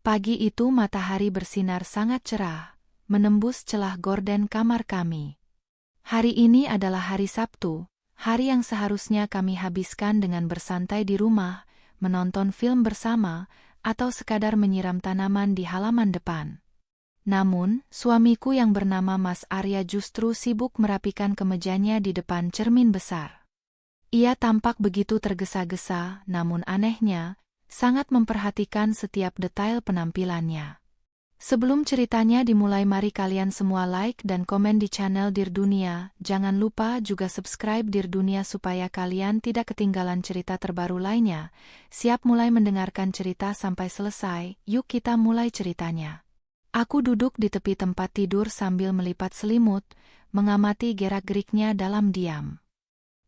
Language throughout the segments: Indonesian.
Pagi itu matahari bersinar sangat cerah, menembus celah gorden kamar kami. Hari ini adalah hari Sabtu, hari yang seharusnya kami habiskan dengan bersantai di rumah, menonton film bersama, atau sekadar menyiram tanaman di halaman depan. Namun, suamiku yang bernama Mas Arya justru sibuk merapikan kemejanya di depan cermin besar. Ia tampak begitu tergesa-gesa, namun anehnya, sangat memperhatikan setiap detail penampilannya. Sebelum ceritanya dimulai, mari kalian semua like dan komen di channel Dear Dunia. Jangan lupa juga subscribe Dear Dunia supaya kalian tidak ketinggalan cerita terbaru lainnya. Siap mulai mendengarkan cerita sampai selesai? Yuk kita mulai ceritanya. Aku duduk di tepi tempat tidur sambil melipat selimut, mengamati gerak-geriknya dalam diam.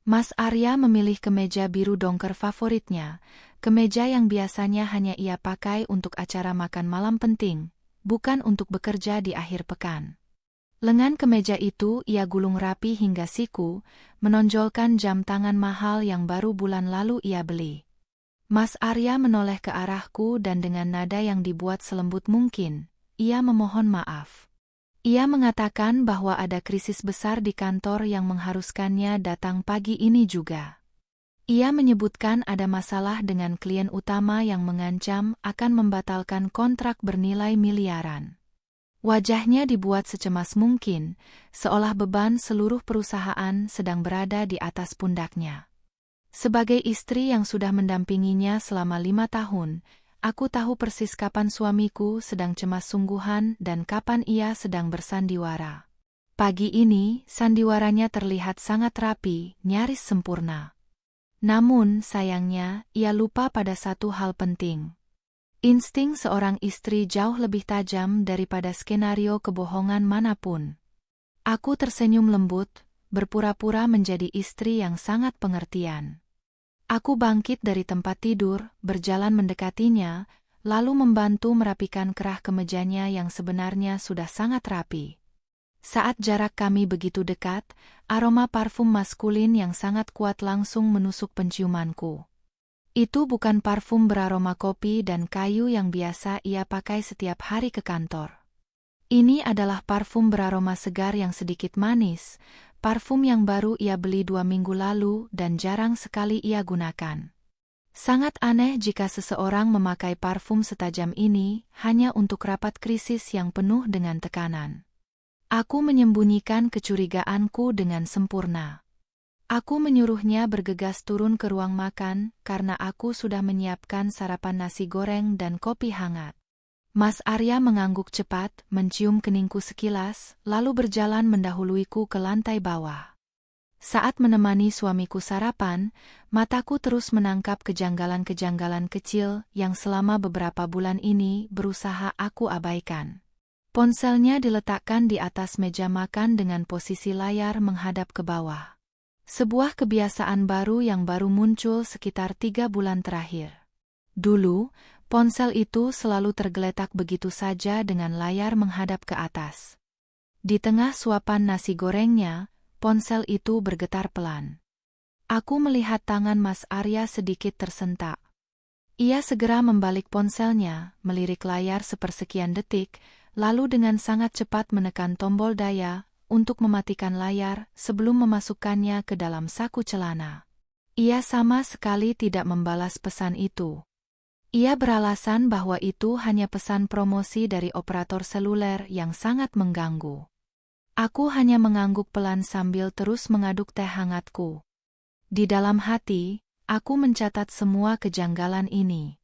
Mas Arya memilih kemeja biru dongker favoritnya, kemeja yang biasanya hanya ia pakai untuk acara makan malam penting, bukan untuk bekerja di akhir pekan. Lengan kemeja itu ia gulung rapi hingga siku, menonjolkan jam tangan mahal yang baru bulan lalu ia beli. Mas Arya menoleh ke arahku dan dengan nada yang dibuat selembut mungkin, ia memohon maaf. Ia mengatakan bahwa ada krisis besar di kantor yang mengharuskannya datang pagi ini juga. Ia menyebutkan ada masalah dengan klien utama yang mengancam akan membatalkan kontrak bernilai miliaran. Wajahnya dibuat secemas mungkin, seolah beban seluruh perusahaan sedang berada di atas pundaknya. Sebagai istri yang sudah mendampinginya selama 5 tahun, aku tahu persis kapan suamiku sedang cemas sungguhan dan kapan ia sedang bersandiwara. Pagi ini, sandiwaranya terlihat sangat rapi, nyaris sempurna. Namun, sayangnya, ia lupa pada satu hal penting. Insting seorang istri jauh lebih tajam daripada skenario kebohongan manapun. Aku tersenyum lembut, berpura-pura menjadi istri yang sangat pengertian. Aku bangkit dari tempat tidur, berjalan mendekatinya, lalu membantu merapikan kerah kemejanya yang sebenarnya sudah sangat rapi. Saat jarak kami begitu dekat, aroma parfum maskulin yang sangat kuat langsung menusuk penciumanku. Itu bukan parfum beraroma kopi dan kayu yang biasa ia pakai setiap hari ke kantor. Ini adalah parfum beraroma segar yang sedikit manis, parfum yang baru ia beli 2 minggu lalu dan jarang sekali ia gunakan. Sangat aneh jika seseorang memakai parfum setajam ini hanya untuk rapat krisis yang penuh dengan tekanan. Aku menyembunyikan kecurigaanku dengan sempurna. Aku menyuruhnya bergegas turun ke ruang makan karena aku sudah menyiapkan sarapan nasi goreng dan kopi hangat. Mas Arya mengangguk cepat, mencium keningku sekilas, lalu berjalan mendahuluiku ke lantai bawah. Saat menemani suamiku sarapan, mataku terus menangkap kejanggalan-kejanggalan kecil yang selama beberapa bulan ini berusaha aku abaikan. Ponselnya diletakkan di atas meja makan dengan posisi layar menghadap ke bawah. Sebuah kebiasaan baru yang baru muncul sekitar 3 bulan terakhir. Dulu, ponsel itu selalu tergeletak begitu saja dengan layar menghadap ke atas. Di tengah suapan nasi gorengnya, ponsel itu bergetar pelan. Aku melihat tangan Mas Arya sedikit tersentak. Ia segera membalik ponselnya, melirik layar sepersekian detik, lalu dengan sangat cepat menekan tombol daya untuk mematikan layar sebelum memasukkannya ke dalam saku celana. Ia sama sekali tidak membalas pesan itu. Ia beralasan bahwa itu hanya pesan promosi dari operator seluler yang sangat mengganggu. Aku hanya mengangguk pelan sambil terus mengaduk teh hangatku. Di dalam hati, aku mencatat semua kejanggalan ini.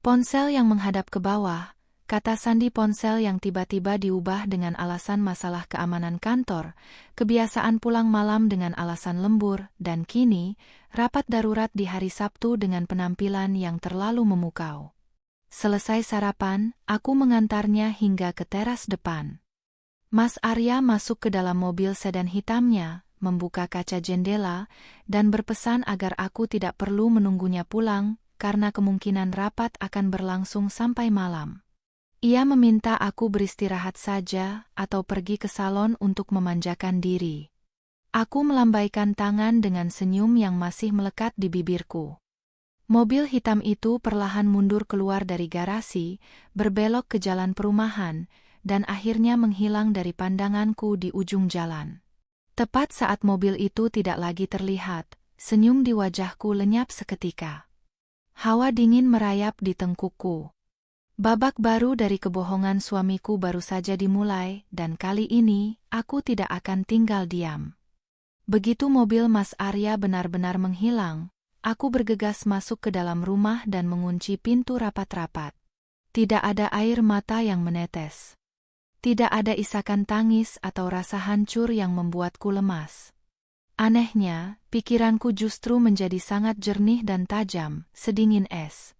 Ponsel yang menghadap ke bawah, kata sandi ponsel yang tiba-tiba diubah dengan alasan masalah keamanan kantor, kebiasaan pulang malam dengan alasan lembur, dan kini, rapat darurat di hari Sabtu dengan penampilan yang terlalu memukau. Selesai sarapan, aku mengantarnya hingga ke teras depan. Mas Arya masuk ke dalam mobil sedan hitamnya, membuka kaca jendela, dan berpesan agar aku tidak perlu menunggunya pulang, karena kemungkinan rapat akan berlangsung sampai malam. Ia meminta aku beristirahat saja atau pergi ke salon untuk memanjakan diri. Aku melambaikan tangan dengan senyum yang masih melekat di bibirku. Mobil hitam itu perlahan mundur keluar dari garasi, berbelok ke jalan perumahan, dan akhirnya menghilang dari pandanganku di ujung jalan. Tepat saat mobil itu tidak lagi terlihat, senyum di wajahku lenyap seketika. Hawa dingin merayap di tengkukku. Babak baru dari kebohongan suamiku baru saja dimulai, dan kali ini, aku tidak akan tinggal diam. Begitu mobil Mas Arya benar-benar menghilang, aku bergegas masuk ke dalam rumah dan mengunci pintu rapat-rapat. Tidak ada air mata yang menetes. Tidak ada isakan tangis atau rasa hancur yang membuatku lemas. Anehnya, pikiranku justru menjadi sangat jernih dan tajam, sedingin es.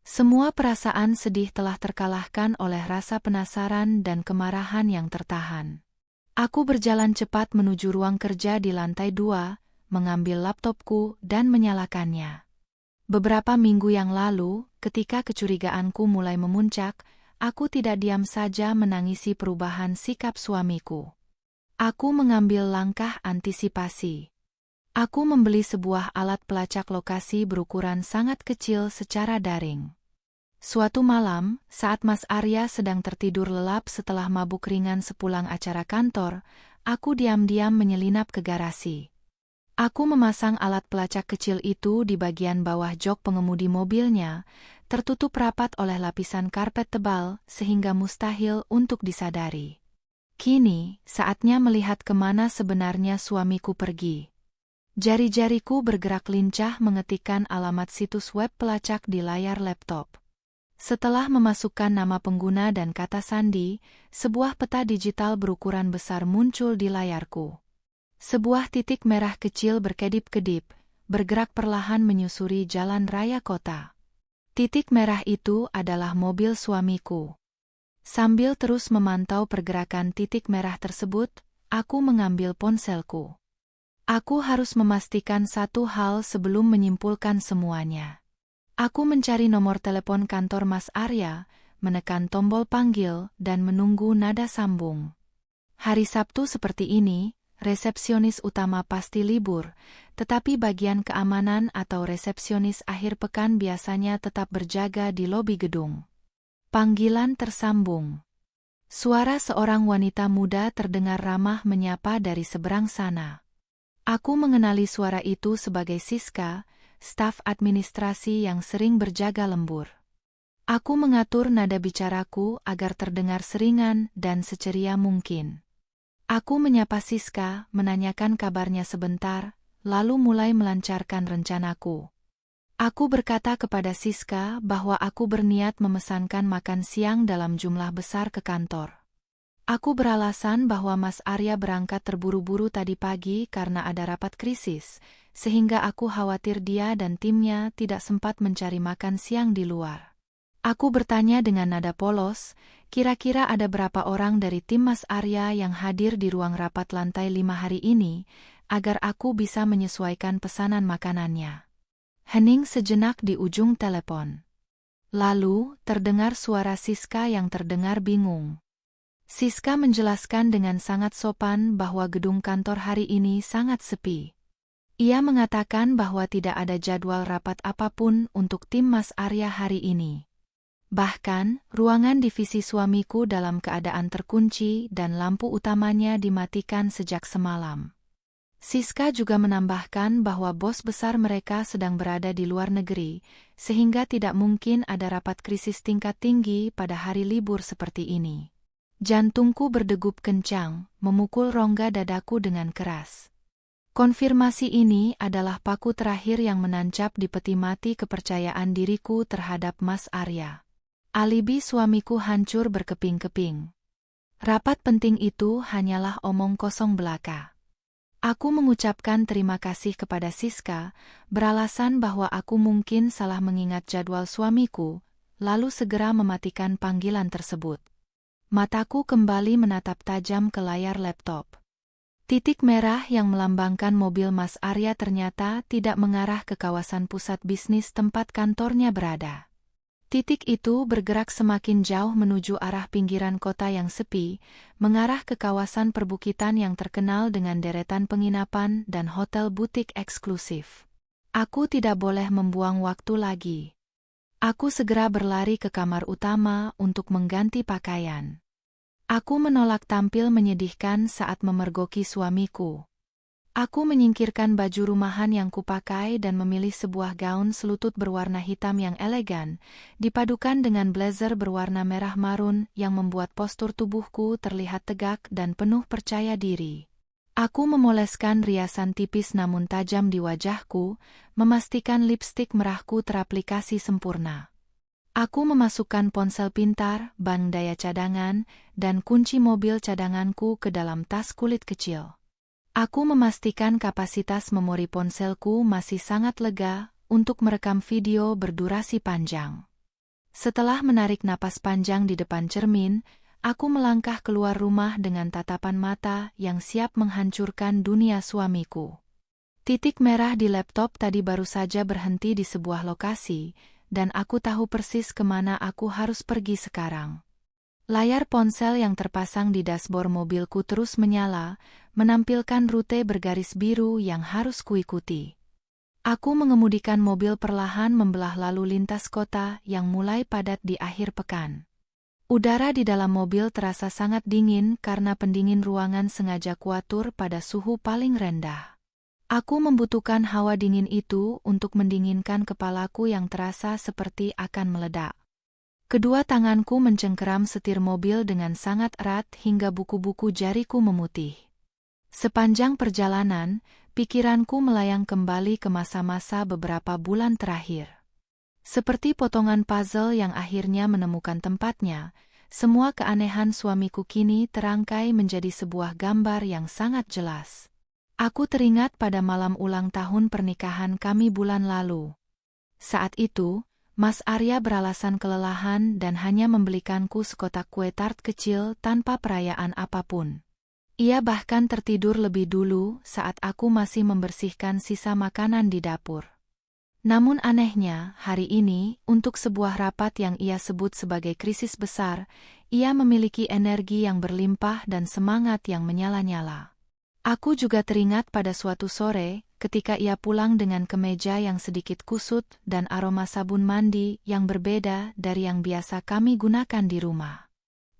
Semua perasaan sedih telah terkalahkan oleh rasa penasaran dan kemarahan yang tertahan. Aku berjalan cepat menuju ruang kerja di lantai 2, mengambil laptopku dan menyalakannya. Beberapa minggu yang lalu, ketika kecurigaanku mulai memuncak, aku tidak diam saja menangisi perubahan sikap suamiku. Aku mengambil langkah antisipasi. Aku membeli sebuah alat pelacak lokasi berukuran sangat kecil secara daring. Suatu malam, saat Mas Arya sedang tertidur lelap setelah mabuk ringan sepulang acara kantor, aku diam-diam menyelinap ke garasi. Aku memasang alat pelacak kecil itu di bagian bawah jok pengemudi mobilnya, tertutup rapat oleh lapisan karpet tebal sehingga mustahil untuk disadari. Kini, saatnya melihat kemana sebenarnya suamiku pergi. Jari-jariku bergerak lincah mengetikkan alamat situs web pelacak di layar laptop. Setelah memasukkan nama pengguna dan kata sandi, sebuah peta digital berukuran besar muncul di layarku. Sebuah titik merah kecil berkedip-kedip, bergerak perlahan menyusuri jalan raya kota. Titik merah itu adalah mobil suamiku. Sambil terus memantau pergerakan titik merah tersebut, aku mengambil ponselku. Aku harus memastikan satu hal sebelum menyimpulkan semuanya. Aku mencari nomor telepon kantor Mas Arya, menekan tombol panggil, dan menunggu nada sambung. Hari Sabtu seperti ini, resepsionis utama pasti libur, tetapi bagian keamanan atau resepsionis akhir pekan biasanya tetap berjaga di lobi gedung. Panggilan tersambung. Suara seorang wanita muda terdengar ramah menyapa dari seberang sana. Aku mengenali suara itu sebagai Siska, staf administrasi yang sering berjaga lembur. Aku mengatur nada bicaraku agar terdengar seringan dan seceria mungkin. Aku menyapa Siska, menanyakan kabarnya sebentar, lalu mulai melancarkan rencanaku. Aku berkata kepada Siska bahwa aku berniat memesankan makan siang dalam jumlah besar ke kantor. Aku beralasan bahwa Mas Arya berangkat terburu-buru tadi pagi karena ada rapat krisis, sehingga aku khawatir dia dan timnya tidak sempat mencari makan siang di luar. Aku bertanya dengan nada polos, kira-kira ada berapa orang dari tim Mas Arya yang hadir di ruang rapat lantai 5 hari ini, agar aku bisa menyesuaikan pesanan makanannya. Hening sejenak di ujung telepon. Lalu, terdengar suara Siska yang terdengar bingung. Siska menjelaskan dengan sangat sopan bahwa gedung kantor hari ini sangat sepi. Ia mengatakan bahwa tidak ada jadwal rapat apapun untuk tim Mas Arya hari ini. Bahkan, ruangan divisi suamiku dalam keadaan terkunci dan lampu utamanya dimatikan sejak semalam. Siska juga menambahkan bahwa bos besar mereka sedang berada di luar negeri, sehingga tidak mungkin ada rapat krisis tingkat tinggi pada hari libur seperti ini. Jantungku berdegup kencang, memukul rongga dadaku dengan keras. Konfirmasi ini adalah paku terakhir yang menancap di peti mati kepercayaan diriku terhadap Mas Arya. Alibi suamiku hancur berkeping-keping. Rapat penting itu hanyalah omong kosong belaka. Aku mengucapkan terima kasih kepada Siska, beralasan bahwa aku mungkin salah mengingat jadwal suamiku, lalu segera mematikan panggilan tersebut. Mataku kembali menatap tajam ke layar laptop. Titik merah yang melambangkan mobil Mas Arya ternyata tidak mengarah ke kawasan pusat bisnis tempat kantornya berada. Titik itu bergerak semakin jauh menuju arah pinggiran kota yang sepi, mengarah ke kawasan perbukitan yang terkenal dengan deretan penginapan dan hotel butik eksklusif. Aku tidak boleh membuang waktu lagi. Aku segera berlari ke kamar utama untuk mengganti pakaian. Aku menolak tampil menyedihkan saat memergoki suamiku. Aku menyingkirkan baju rumahan yang kupakai dan memilih sebuah gaun selutut berwarna hitam yang elegan, dipadukan dengan blazer berwarna merah marun yang membuat postur tubuhku terlihat tegak dan penuh percaya diri. Aku memoleskan riasan tipis namun tajam di wajahku, memastikan lipstik merahku teraplikasi sempurna. Aku memasukkan ponsel pintar, ban daya cadangan, dan kunci mobil cadanganku ke dalam tas kulit kecil. Aku memastikan kapasitas memori ponselku masih sangat lega untuk merekam video berdurasi panjang. Setelah menarik napas panjang di depan cermin, aku melangkah keluar rumah dengan tatapan mata yang siap menghancurkan dunia suamiku. Titik merah di laptop tadi baru saja berhenti di sebuah lokasi, dan aku tahu persis kemana aku harus pergi sekarang. Layar ponsel yang terpasang di dashboard mobilku terus menyala, menampilkan rute bergaris biru yang harus kuikuti. Aku mengemudikan mobil perlahan membelah lalu lintas kota yang mulai padat di akhir pekan. Udara di dalam mobil terasa sangat dingin karena pendingin ruangan sengaja kuatur pada suhu paling rendah. Aku membutuhkan hawa dingin itu untuk mendinginkan kepalaku yang terasa seperti akan meledak. Kedua tanganku mencengkeram setir mobil dengan sangat erat hingga buku-buku jariku memutih. Sepanjang perjalanan, pikiranku melayang kembali ke masa-masa beberapa bulan terakhir. Seperti potongan puzzle yang akhirnya menemukan tempatnya, semua keanehan suamiku kini terangkai menjadi sebuah gambar yang sangat jelas. Aku teringat pada malam ulang tahun pernikahan kami bulan lalu. Saat itu, Mas Arya beralasan kelelahan dan hanya membelikanku sekotak kue tart kecil tanpa perayaan apapun. Ia bahkan tertidur lebih dulu saat aku masih membersihkan sisa makanan di dapur. Namun anehnya, hari ini, untuk sebuah rapat yang ia sebut sebagai krisis besar, ia memiliki energi yang berlimpah dan semangat yang menyala-nyala. Aku juga teringat pada suatu sore, ketika ia pulang dengan kemeja yang sedikit kusut dan aroma sabun mandi yang berbeda dari yang biasa kami gunakan di rumah.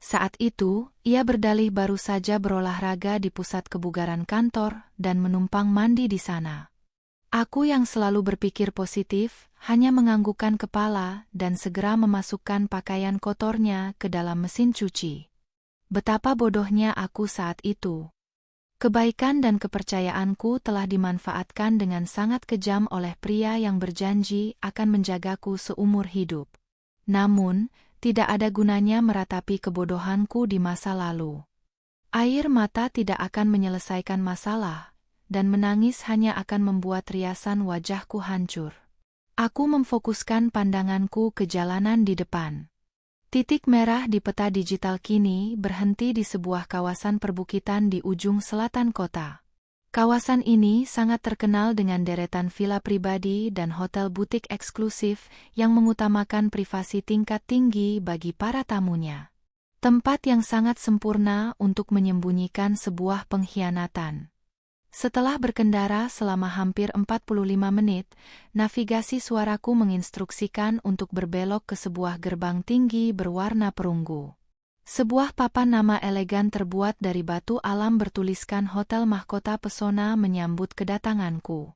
Saat itu, ia berdalih baru saja berolahraga di pusat kebugaran kantor dan menumpang mandi di sana. Aku yang selalu berpikir positif, hanya menganggukkan kepala dan segera memasukkan pakaian kotornya ke dalam mesin cuci. Betapa bodohnya aku saat itu. Kebaikan dan kepercayaanku telah dimanfaatkan dengan sangat kejam oleh pria yang berjanji akan menjagaku seumur hidup. Namun, tidak ada gunanya meratapi kebodohanku di masa lalu. Air mata tidak akan menyelesaikan masalah, dan menangis hanya akan membuat riasan wajahku hancur. Aku memfokuskan pandanganku ke jalanan di depan. Titik merah di peta digital kini berhenti di sebuah kawasan perbukitan di ujung selatan kota. Kawasan ini sangat terkenal dengan deretan villa pribadi dan hotel butik eksklusif yang mengutamakan privasi tingkat tinggi bagi para tamunya. Tempat yang sangat sempurna untuk menyembunyikan sebuah pengkhianatan. Setelah berkendara selama hampir 45 menit, navigasi suaraku menginstruksikan untuk berbelok ke sebuah gerbang tinggi berwarna perunggu. Sebuah papan nama elegan terbuat dari batu alam bertuliskan Hotel Mahkota Pesona menyambut kedatanganku.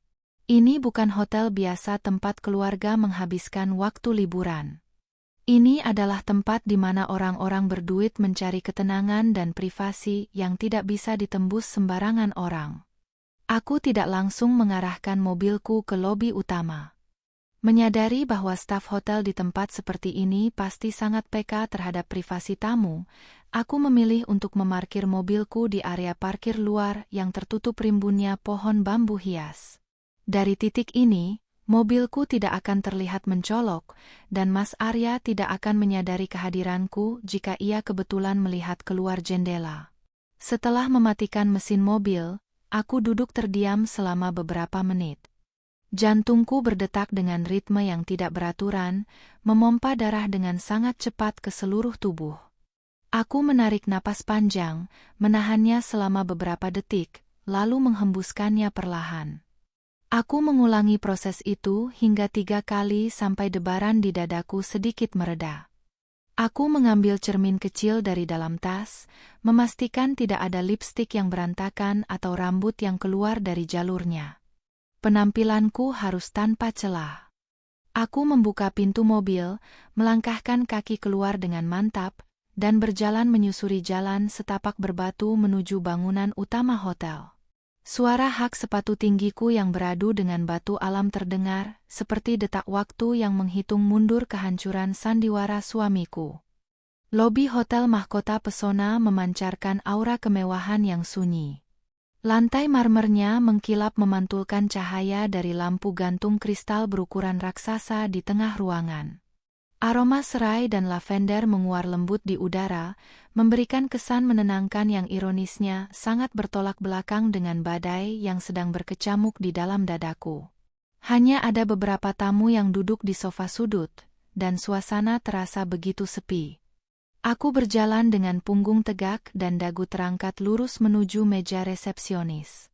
Ini bukan hotel biasa tempat keluarga menghabiskan waktu liburan. Ini adalah tempat di mana orang-orang berduit mencari ketenangan dan privasi yang tidak bisa ditembus sembarangan orang. Aku tidak langsung mengarahkan mobilku ke lobi utama. Menyadari bahwa staf hotel di tempat seperti ini pasti sangat peka terhadap privasi tamu, aku memilih untuk memarkir mobilku di area parkir luar yang tertutup rimbunnya pohon bambu hias. Dari titik ini, mobilku tidak akan terlihat mencolok, dan Mas Arya tidak akan menyadari kehadiranku jika ia kebetulan melihat keluar jendela. Setelah mematikan mesin mobil, aku duduk terdiam selama beberapa menit. Jantungku berdetak dengan ritme yang tidak beraturan, memompa darah dengan sangat cepat ke seluruh tubuh. Aku menarik napas panjang, menahannya selama beberapa detik, lalu menghembuskannya perlahan. Aku mengulangi proses itu hingga 3 kali sampai debaran di dadaku sedikit mereda. Aku mengambil cermin kecil dari dalam tas, memastikan tidak ada lipstik yang berantakan atau rambut yang keluar dari jalurnya. Penampilanku harus tanpa celah. Aku membuka pintu mobil, melangkahkan kaki keluar dengan mantap, dan berjalan menyusuri jalan setapak berbatu menuju bangunan utama hotel. Suara hak sepatu tinggiku yang beradu dengan batu alam terdengar, seperti detak waktu yang menghitung mundur kehancuran sandiwara suamiku. Lobi hotel mahkota pesona memancarkan aura kemewahan yang sunyi. Lantai marmernya mengkilap memantulkan cahaya dari lampu gantung kristal berukuran raksasa di tengah ruangan. Aroma serai dan lavender menguar lembut di udara, memberikan kesan menenangkan yang ironisnya sangat bertolak belakang dengan badai yang sedang berkecamuk di dalam dadaku. Hanya ada beberapa tamu yang duduk di sofa sudut, dan suasana terasa begitu sepi. Aku berjalan dengan punggung tegak dan dagu terangkat lurus menuju meja resepsionis.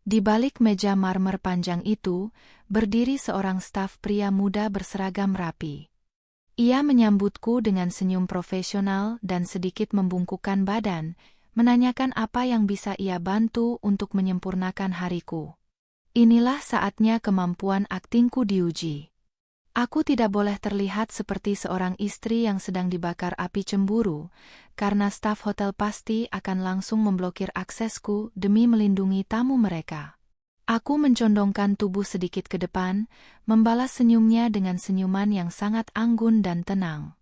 Di balik meja marmer panjang itu, berdiri seorang staf pria muda berseragam rapi. Ia menyambutku dengan senyum profesional dan sedikit membungkukkan badan, menanyakan apa yang bisa ia bantu untuk menyempurnakan hariku. Inilah saatnya kemampuan aktingku diuji. Aku tidak boleh terlihat seperti seorang istri yang sedang dibakar api cemburu, karena staf hotel pasti akan langsung memblokir aksesku demi melindungi tamu mereka. Aku mencondongkan tubuh sedikit ke depan, membalas senyumnya dengan senyuman yang sangat anggun dan tenang.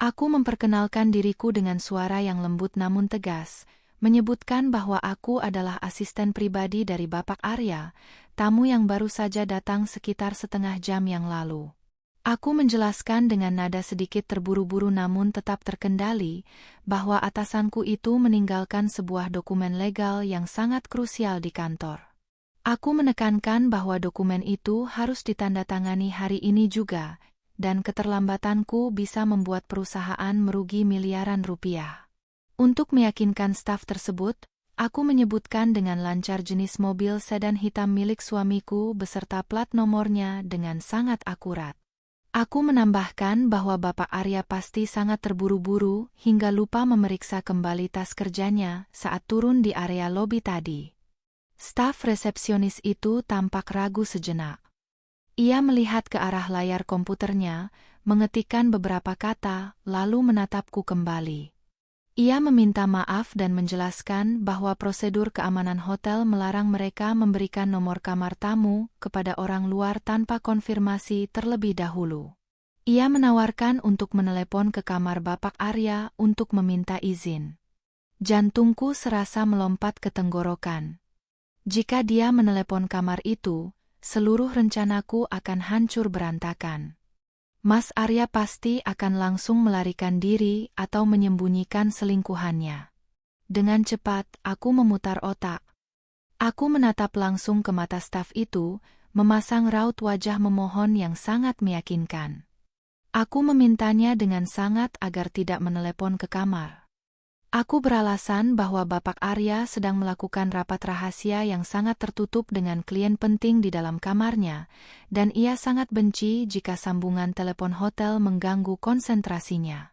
Aku memperkenalkan diriku dengan suara yang lembut namun tegas, menyebutkan bahwa aku adalah asisten pribadi dari Bapak Arya, tamu yang baru saja datang sekitar setengah jam yang lalu. Aku menjelaskan dengan nada sedikit terburu-buru namun tetap terkendali, bahwa atasanku itu meninggalkan sebuah dokumen legal yang sangat krusial di kantor. Aku menekankan bahwa dokumen itu harus ditandatangani hari ini juga, dan keterlambatanku bisa membuat perusahaan merugi miliaran rupiah. Untuk meyakinkan staf tersebut, aku menyebutkan dengan lancar jenis mobil sedan hitam milik suamiku beserta plat nomornya dengan sangat akurat. Aku menambahkan bahwa Bapak Arya pasti sangat terburu-buru hingga lupa memeriksa kembali tas kerjanya saat turun di area lobi tadi. Staf resepsionis itu tampak ragu sejenak. Ia melihat ke arah layar komputernya, mengetikkan beberapa kata, lalu menatapku kembali. Ia meminta maaf dan menjelaskan bahwa prosedur keamanan hotel melarang mereka memberikan nomor kamar tamu kepada orang luar tanpa konfirmasi terlebih dahulu. Ia menawarkan untuk menelepon ke kamar Bapak Arya untuk meminta izin. Jantungku serasa melompat ke tenggorokan. Jika dia menelepon kamar itu, seluruh rencanaku akan hancur berantakan. Mas Arya pasti akan langsung melarikan diri atau menyembunyikan selingkuhannya. Dengan cepat, aku memutar otak. Aku menatap langsung ke mata staf itu, memasang raut wajah memohon yang sangat meyakinkan. Aku memintanya dengan sangat agar tidak menelepon ke kamar. Aku beralasan bahwa Bapak Arya sedang melakukan rapat rahasia yang sangat tertutup dengan klien penting di dalam kamarnya, dan ia sangat benci jika sambungan telepon hotel mengganggu konsentrasinya.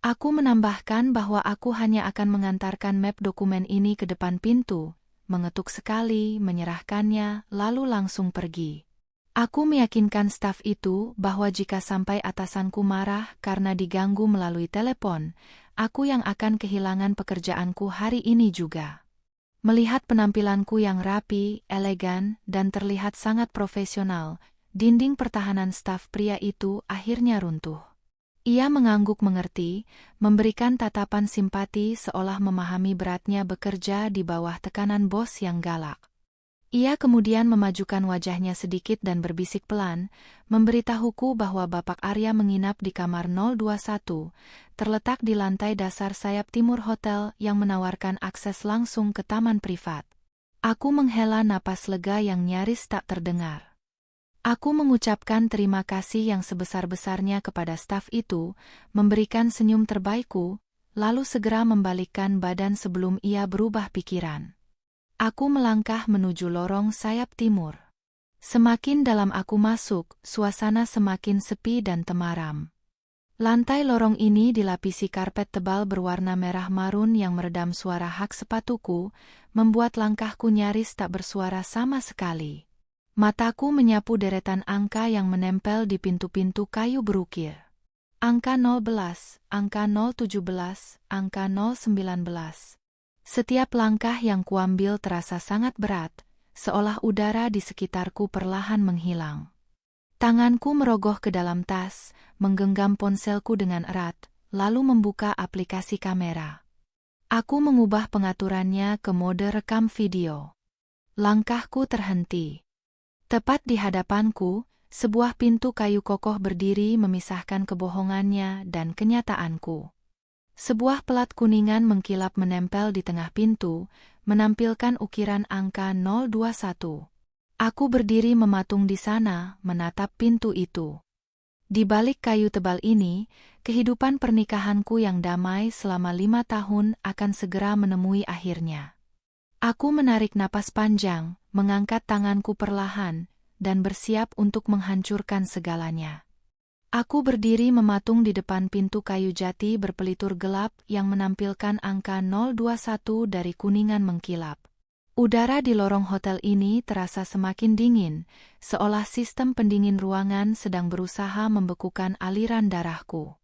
Aku menambahkan bahwa aku hanya akan mengantarkan map dokumen ini ke depan pintu, mengetuk sekali, menyerahkannya, lalu langsung pergi. Aku meyakinkan staf itu bahwa jika sampai atasanku marah karena diganggu melalui telepon, aku yang akan kehilangan pekerjaanku hari ini juga. Melihat penampilanku yang rapi, elegan, dan terlihat sangat profesional, dinding pertahanan staf pria itu akhirnya runtuh. Ia mengangguk mengerti, memberikan tatapan simpati seolah memahami beratnya bekerja di bawah tekanan bos yang galak. Ia kemudian memajukan wajahnya sedikit dan berbisik pelan, memberitahuku bahwa Bapak Arya menginap di kamar 021, terletak di lantai dasar sayap timur hotel yang menawarkan akses langsung ke taman privat. Aku menghela napas lega yang nyaris tak terdengar. Aku mengucapkan terima kasih yang sebesar-besarnya kepada staf itu, memberikan senyum terbaikku, lalu segera membalikkan badan sebelum ia berubah pikiran. Aku melangkah menuju lorong sayap timur. Semakin dalam aku masuk, suasana semakin sepi dan temaram. Lantai lorong ini dilapisi karpet tebal berwarna merah marun yang meredam suara hak sepatuku, membuat langkahku nyaris tak bersuara sama sekali. Mataku menyapu deretan angka yang menempel di pintu-pintu kayu berukir. Angka 011, angka 017, angka 019. Setiap langkah yang kuambil terasa sangat berat, seolah udara di sekitarku perlahan menghilang. Tanganku merogoh ke dalam tas, menggenggam ponselku dengan erat, lalu membuka aplikasi kamera. Aku mengubah pengaturannya ke mode rekam video. Langkahku terhenti. Tepat di hadapanku, sebuah pintu kayu kokoh berdiri memisahkan kebohongannya dan kenyataanku. Sebuah pelat kuningan mengkilap menempel di tengah pintu, menampilkan ukiran angka 021. Aku berdiri mematung di sana, menatap pintu itu. Di balik kayu tebal ini, kehidupan pernikahanku yang damai selama 5 tahun akan segera menemui akhirnya. Aku menarik napas panjang, mengangkat tanganku perlahan, dan bersiap untuk menghancurkan segalanya. Aku berdiri mematung di depan pintu kayu jati berpelitur gelap yang menampilkan angka 021 dari kuningan mengkilap. Udara di lorong hotel ini terasa semakin dingin, seolah sistem pendingin ruangan sedang berusaha membekukan aliran darahku.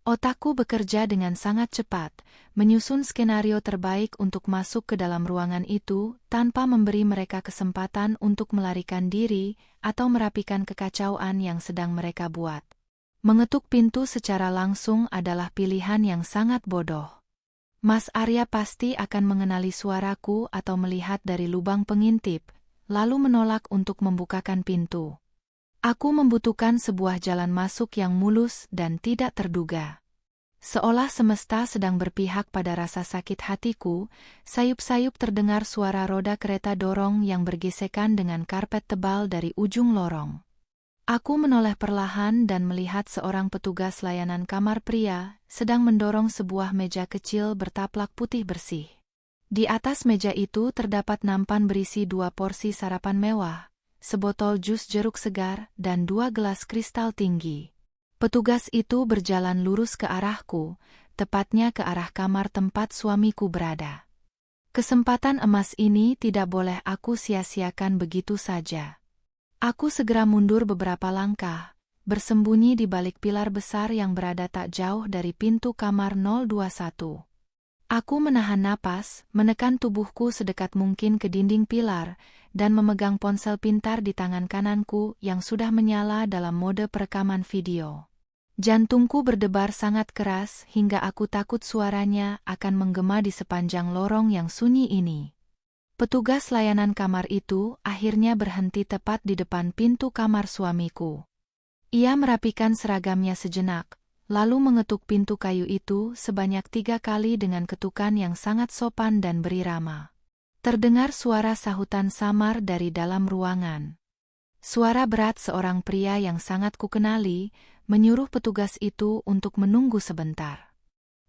Otakku bekerja dengan sangat cepat, menyusun skenario terbaik untuk masuk ke dalam ruangan itu tanpa memberi mereka kesempatan untuk melarikan diri atau merapikan kekacauan yang sedang mereka buat. Mengetuk pintu secara langsung adalah pilihan yang sangat bodoh. Mas Arya pasti akan mengenali suaraku atau melihat dari lubang pengintip, lalu menolak untuk membukakan pintu. Aku membutuhkan sebuah jalan masuk yang mulus dan tidak terduga. Seolah semesta sedang berpihak pada rasa sakit hatiku, sayup-sayup terdengar suara roda kereta dorong yang bergesekan dengan karpet tebal dari ujung lorong. Aku menoleh perlahan dan melihat seorang petugas layanan kamar pria sedang mendorong sebuah meja kecil bertaplak putih bersih. Di atas meja itu terdapat nampan berisi 2 porsi sarapan mewah, sebotol jus jeruk segar, dan 2 gelas kristal tinggi. Petugas itu berjalan lurus ke arahku, tepatnya ke arah kamar tempat suamiku berada. Kesempatan emas ini tidak boleh aku sia-siakan begitu saja. Aku segera mundur beberapa langkah, bersembunyi di balik pilar besar yang berada tak jauh dari pintu kamar 021. Aku menahan napas, menekan tubuhku sedekat mungkin ke dinding pilar, dan memegang ponsel pintar di tangan kananku yang sudah menyala dalam mode perekaman video. Jantungku berdebar sangat keras hingga aku takut suaranya akan menggema di sepanjang lorong yang sunyi ini. Petugas layanan kamar itu akhirnya berhenti tepat di depan pintu kamar suamiku. Ia merapikan seragamnya sejenak, lalu mengetuk pintu kayu itu sebanyak 3 kali dengan ketukan yang sangat sopan dan berirama. Terdengar suara sahutan samar dari dalam ruangan. Suara berat seorang pria yang sangat kukenali, menyuruh petugas itu untuk menunggu sebentar.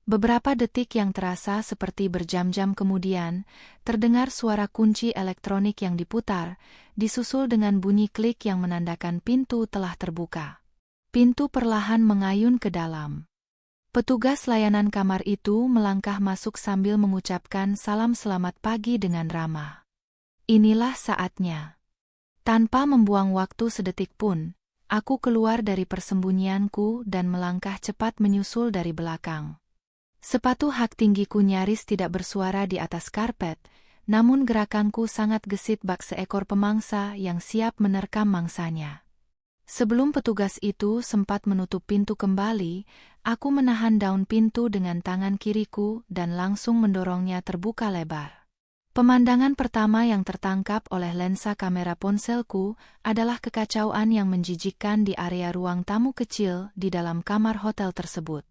Beberapa detik yang terasa seperti berjam-jam kemudian, terdengar suara kunci elektronik yang diputar, disusul dengan bunyi klik yang menandakan pintu telah terbuka. Pintu perlahan mengayun ke dalam. Petugas layanan kamar itu melangkah masuk sambil mengucapkan salam selamat pagi dengan ramah. Inilah saatnya. Tanpa membuang waktu sedetik pun, aku keluar dari persembunyianku dan melangkah cepat menyusul dari belakang. Sepatu hak tinggiku nyaris tidak bersuara di atas karpet, namun gerakanku sangat gesit bak seekor pemangsa yang siap menerkam mangsanya. Sebelum petugas itu sempat menutup pintu kembali, aku menahan daun pintu dengan tangan kiriku dan langsung mendorongnya terbuka lebar. Pemandangan pertama yang tertangkap oleh lensa kamera ponselku adalah kekacauan yang menjijikkan di area ruang tamu kecil di dalam kamar hotel tersebut.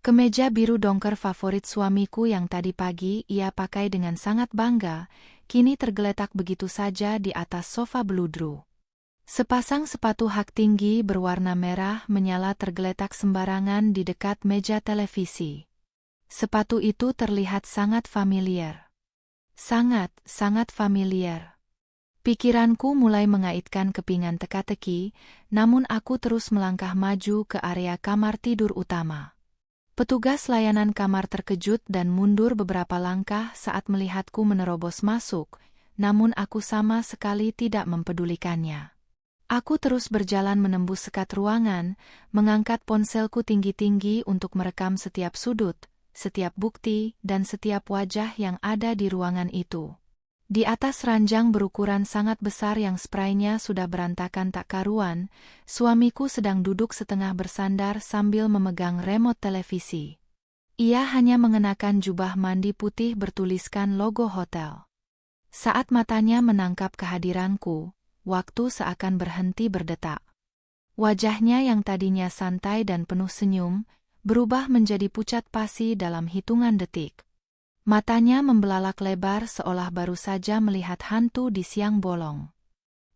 Kemeja biru dongker favorit suamiku yang tadi pagi ia pakai dengan sangat bangga, kini tergeletak begitu saja di atas sofa beludru. Sepasang sepatu hak tinggi berwarna merah menyala tergeletak sembarangan di dekat meja televisi. Sepatu itu terlihat sangat familiar. Sangat familiar. Pikiranku mulai mengaitkan kepingan teka-teki, namun aku terus melangkah maju ke area kamar tidur utama. Petugas layanan kamar terkejut dan mundur beberapa langkah saat melihatku menerobos masuk, namun aku sama sekali tidak mempedulikannya. Aku terus berjalan menembus sekat ruangan, mengangkat ponselku tinggi-tinggi untuk merekam setiap sudut, setiap bukti, dan setiap wajah yang ada di ruangan itu. Di atas ranjang berukuran sangat besar yang spraynya sudah berantakan tak karuan, suamiku sedang duduk setengah bersandar sambil memegang remote televisi. Ia hanya mengenakan jubah mandi putih bertuliskan logo hotel. Saat matanya menangkap kehadiranku, waktu seakan berhenti berdetak. Wajahnya yang tadinya santai dan penuh senyum, berubah menjadi pucat pasi dalam hitungan detik. Matanya membelalak lebar seolah baru saja melihat hantu di siang bolong.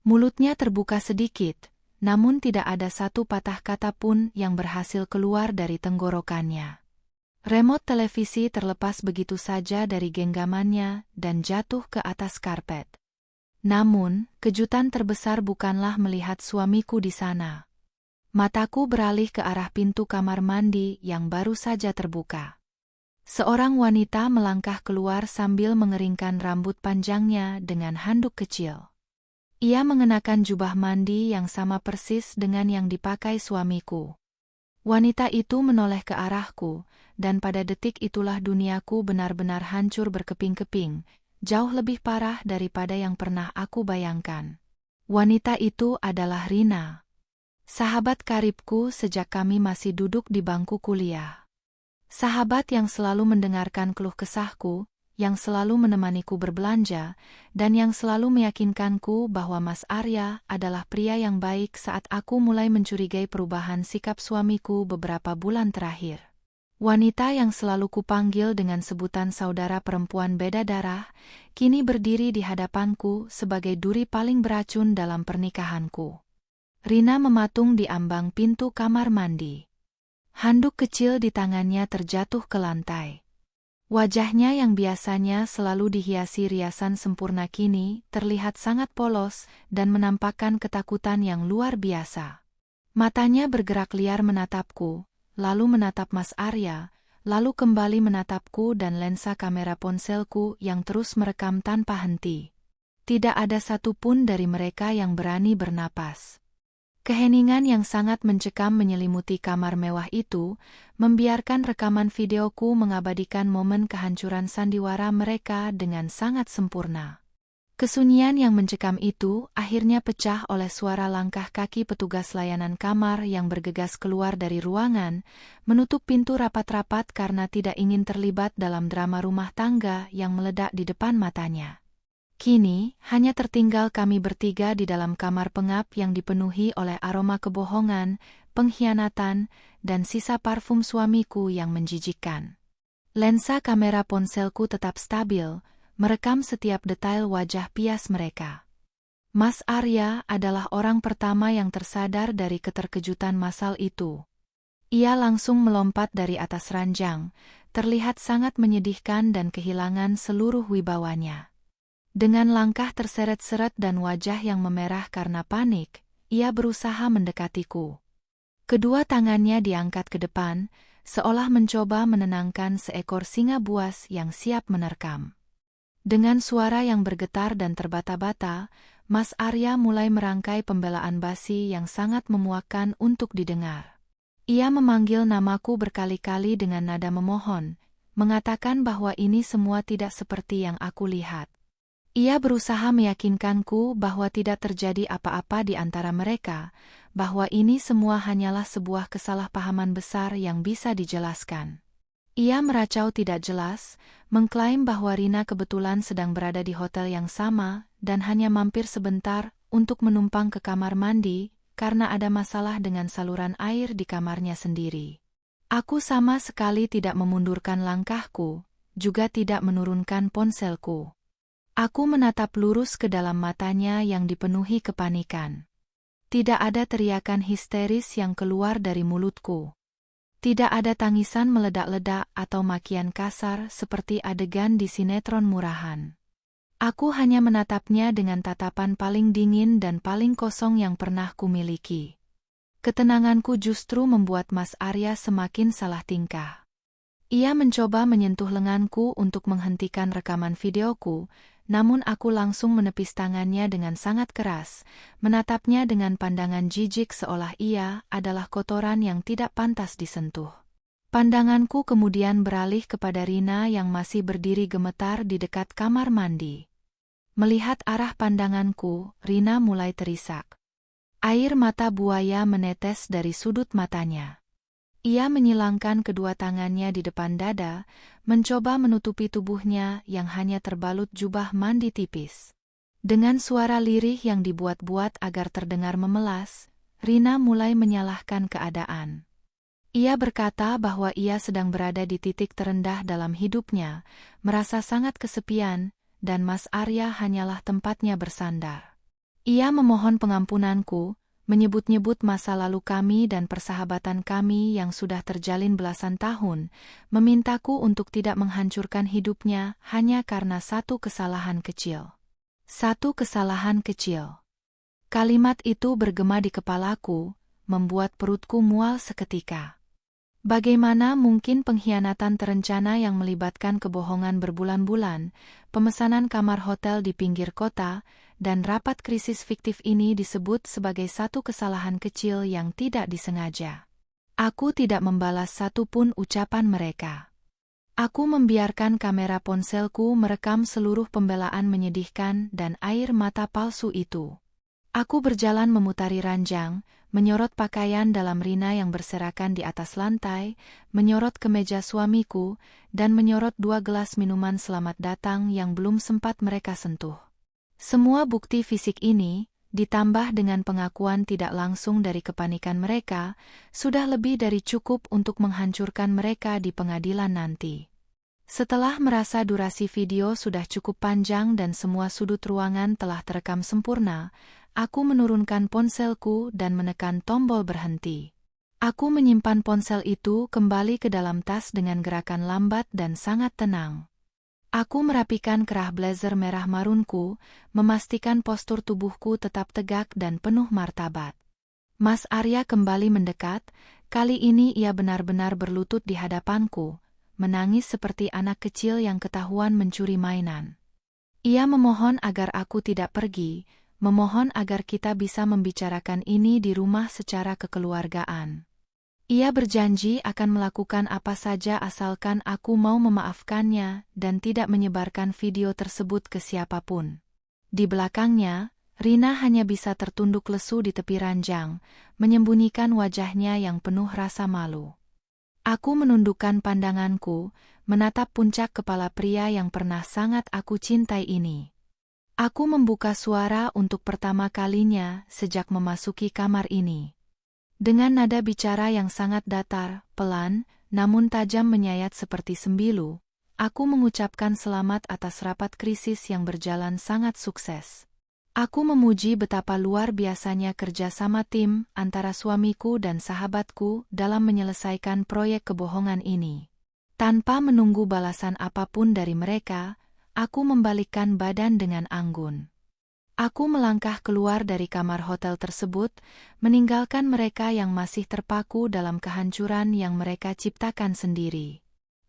Mulutnya terbuka sedikit, namun tidak ada satu patah kata pun yang berhasil keluar dari tenggorokannya. Remote televisi terlepas begitu saja dari genggamannya dan jatuh ke atas karpet. Namun, kejutan terbesar bukanlah melihat suamiku di sana. Mataku beralih ke arah pintu kamar mandi yang baru saja terbuka. Seorang wanita melangkah keluar sambil mengeringkan rambut panjangnya dengan handuk kecil. Ia mengenakan jubah mandi yang sama persis dengan yang dipakai suamiku. Wanita itu menoleh ke arahku, dan pada detik itulah duniaku benar-benar hancur berkeping-keping, jauh lebih parah daripada yang pernah aku bayangkan. Wanita itu adalah Rina, sahabat karibku sejak kami masih duduk di bangku kuliah. Sahabat yang selalu mendengarkan keluh kesahku, yang selalu menemaniku berbelanja, dan yang selalu meyakinkanku bahwa Mas Arya adalah pria yang baik saat aku mulai mencurigai perubahan sikap suamiku beberapa bulan terakhir. Wanita yang selalu kupanggil dengan sebutan saudara perempuan beda darah, kini berdiri di hadapanku sebagai duri paling beracun dalam pernikahanku. Rina mematung di ambang pintu kamar mandi. Handuk kecil di tangannya terjatuh ke lantai. Wajahnya yang biasanya selalu dihiasi riasan sempurna kini terlihat sangat polos dan menampakkan ketakutan yang luar biasa. Matanya bergerak liar menatapku, lalu menatap Mas Arya, lalu kembali menatapku dan lensa kamera ponselku yang terus merekam tanpa henti. Tidak ada satupun dari mereka yang berani bernapas. Keheningan yang sangat mencekam menyelimuti kamar mewah itu, membiarkan rekaman videoku mengabadikan momen kehancuran sandiwara mereka dengan sangat sempurna. Kesunyian yang mencekam itu akhirnya pecah oleh suara langkah kaki petugas layanan kamar yang bergegas keluar dari ruangan, menutup pintu rapat-rapat karena tidak ingin terlibat dalam drama rumah tangga yang meledak di depan matanya. Kini, hanya tertinggal kami bertiga di dalam kamar pengap yang dipenuhi oleh aroma kebohongan, pengkhianatan, dan sisa parfum suamiku yang menjijikkan. Lensa kamera ponselku tetap stabil, merekam setiap detail wajah pias mereka. Mas Arya adalah orang pertama yang tersadar dari keterkejutan massal itu. Ia langsung melompat dari atas ranjang, terlihat sangat menyedihkan dan kehilangan seluruh wibawanya. Dengan langkah terseret-seret dan wajah yang memerah karena panik, ia berusaha mendekatiku. Kedua tangannya diangkat ke depan, seolah mencoba menenangkan seekor singa buas yang siap menerkam. Dengan suara yang bergetar dan terbata-bata, Mas Arya mulai merangkai pembelaan basi yang sangat memuakkan untuk didengar. Ia memanggil namaku berkali-kali dengan nada memohon, mengatakan bahwa ini semua tidak seperti yang aku lihat. Ia berusaha meyakinkanku bahwa tidak terjadi apa-apa di antara mereka, bahwa ini semua hanyalah sebuah kesalahpahaman besar yang bisa dijelaskan. Ia meracau tidak jelas, mengklaim bahwa Rina kebetulan sedang berada di hotel yang sama dan hanya mampir sebentar untuk menumpang ke kamar mandi karena ada masalah dengan saluran air di kamarnya sendiri. Aku sama sekali tidak memundurkan langkahku, juga tidak menurunkan ponselku. Aku menatap lurus ke dalam matanya yang dipenuhi kepanikan. Tidak ada teriakan histeris yang keluar dari mulutku. Tidak ada tangisan meledak-ledak atau makian kasar seperti adegan di sinetron murahan. Aku hanya menatapnya dengan tatapan paling dingin dan paling kosong yang pernah kumiliki. Ketenanganku justru membuat Mas Arya semakin salah tingkah. Ia mencoba menyentuh lenganku untuk menghentikan rekaman videoku, namun aku langsung menepis tangannya dengan sangat keras, menatapnya dengan pandangan jijik seolah ia adalah kotoran yang tidak pantas disentuh. Pandanganku kemudian beralih kepada Rina yang masih berdiri gemetar di dekat kamar mandi. Melihat arah pandanganku, Rina mulai terisak. Air mata buaya menetes dari sudut matanya. Ia menyilangkan kedua tangannya di depan dada, mencoba menutupi tubuhnya yang hanya terbalut jubah mandi tipis. Dengan suara lirih yang dibuat-buat agar terdengar memelas, Rina mulai menyalahkan keadaan. Ia berkata bahwa ia sedang berada di titik terendah dalam hidupnya, merasa sangat kesepian, dan Mas Arya hanyalah tempatnya bersandar. Ia memohon pengampunanku, menyebut-nyebut masa lalu kami dan persahabatan kami yang sudah terjalin belasan tahun, memintaku untuk tidak menghancurkan hidupnya hanya karena satu kesalahan kecil. Satu kesalahan kecil. Kalimat itu bergema di kepalaku, membuat perutku mual seketika. Bagaimana mungkin pengkhianatan terencana yang melibatkan kebohongan berbulan-bulan, pemesanan kamar hotel di pinggir kota, dan rapat krisis fiktif ini disebut sebagai satu kesalahan kecil yang tidak disengaja? Aku tidak membalas satupun ucapan mereka. Aku membiarkan kamera ponselku merekam seluruh pembelaan menyedihkan dan air mata palsu itu. Aku berjalan memutari ranjang, menyorot pakaian dalam Rina yang berserakan di atas lantai, menyorot ke meja suamiku, dan menyorot 2 gelas minuman selamat datang yang belum sempat mereka sentuh. Semua bukti fisik ini, ditambah dengan pengakuan tidak langsung dari kepanikan mereka, sudah lebih dari cukup untuk menghancurkan mereka di pengadilan nanti. Setelah merasa durasi video sudah cukup panjang dan semua sudut ruangan telah terekam sempurna, aku menurunkan ponselku dan menekan tombol berhenti. Aku menyimpan ponsel itu kembali ke dalam tas dengan gerakan lambat dan sangat tenang. Aku merapikan kerah blazer merah marunku, memastikan postur tubuhku tetap tegak dan penuh martabat. Mas Arya kembali mendekat, kali ini ia benar-benar berlutut di hadapanku, menangis seperti anak kecil yang ketahuan mencuri mainan. Ia memohon agar aku tidak pergi, memohon agar kita bisa membicarakan ini di rumah secara kekeluargaan. Ia berjanji akan melakukan apa saja asalkan aku mau memaafkannya dan tidak menyebarkan video tersebut ke siapapun. Di belakangnya, Rina hanya bisa tertunduk lesu di tepi ranjang, menyembunyikan wajahnya yang penuh rasa malu. Aku menundukkan pandanganku, menatap puncak kepala pria yang pernah sangat aku cintai ini. Aku membuka suara untuk pertama kalinya sejak memasuki kamar ini. Dengan nada bicara yang sangat datar, pelan, namun tajam menyayat seperti sembilu, aku mengucapkan selamat atas rapat krisis yang berjalan sangat sukses. Aku memuji betapa luar biasanya kerjasama tim antara suamiku dan sahabatku dalam menyelesaikan proyek kebohongan ini. Tanpa menunggu balasan apapun dari mereka, aku membalikkan badan dengan anggun. Aku melangkah keluar dari kamar hotel tersebut, meninggalkan mereka yang masih terpaku dalam kehancuran yang mereka ciptakan sendiri.